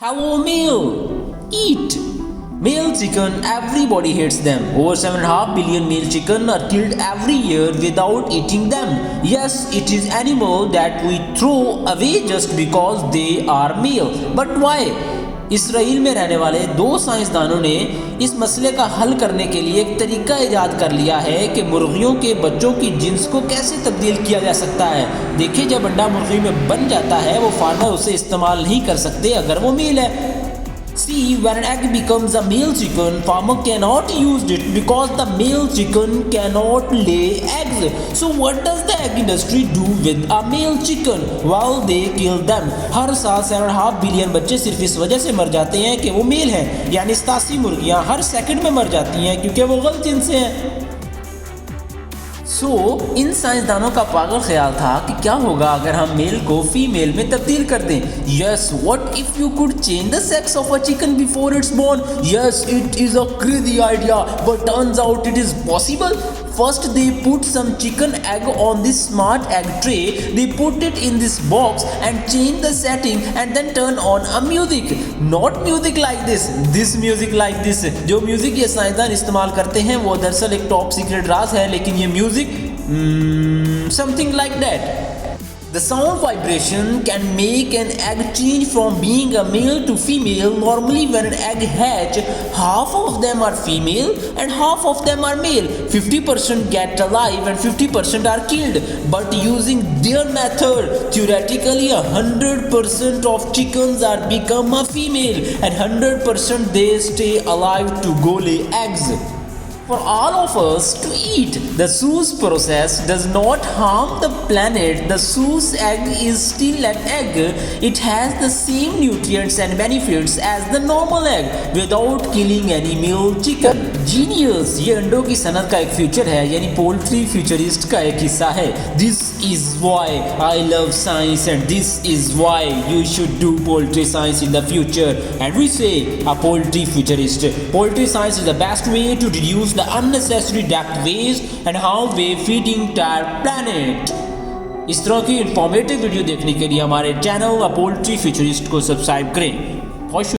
Have a meal. Eat. Male chicken, everybody hates them. Over 7.5 billion male chicken are killed every year without eating them. Yes, it is animal that we throw away just because they are male. But why? Israel में रहने वाले दो साइंसदानों ने इस मसले का हल करने के लिए एक तरीका ईजाद कर लिया है कि मुर्गियों के बच्चों की जिन्स को कैसे तब्दील किया जा सकता है। देखिए, जब अंडा मुर्गी में बन जाता है वो फार्मर उसे इस्तेमाल नहीं कर सकते अगर वो मेल है। See, when an egg becomes a male chicken, farmer cannot use it because the male chicken cannot lay eggs. So what does the egg industry do with a male chicken? Well, they kill them. हर साल 7.5 billion बच्चे सिर्फ इस वजह से मर जाते हैं कि वो मेल हैं, यानी 87 मुर्गियाँ हर सेकंड में मर जाती हैं क्योंकि वो गलत जिन्स से हैं। इन साइंसदानों का पागल ख्याल था कि क्या होगा अगर हम मेल को फीमेल में तब्दील कर दें। Yes, what if you could change the sex of a chicken before it's born? Yes, it is a crazy idea, but turns out it is possible. First, they put some chicken egg on this smart egg tray. They put it in this box and change the setting and then turn on a music. Not music like this. This music like this. जो music ये साइंसदान इस्तेमाल करते हैं वो दरअसल एक top secret राज है, लेकिन ये music something like that. The sound vibration can make an egg change from being a male to female. Normally when an egg hatch, half of them are female and half of them are male. 50% get alive and 50% are killed. But using their method, theoretically 100% of chickens are become a female and 100% they stay alive to go lay eggs. For all of us to eat. The Seuss process does not harm the planet. The Seuss egg is still an egg. It has the same nutrients and benefits as the normal egg without killing any male chicken. Genius! ये अंडों की सनत का एक future है, यानी poultry futurist का एक हिस्सा है. This is why I love science and this is why you should do poultry science in the future. And we say a poultry futurist. Poultry science is the best way to reduce the unnecessary death waste and how we feeding entire planet. इस तरह की informative video देखने के लिए हमारे channel poultry futurist को subscribe करें.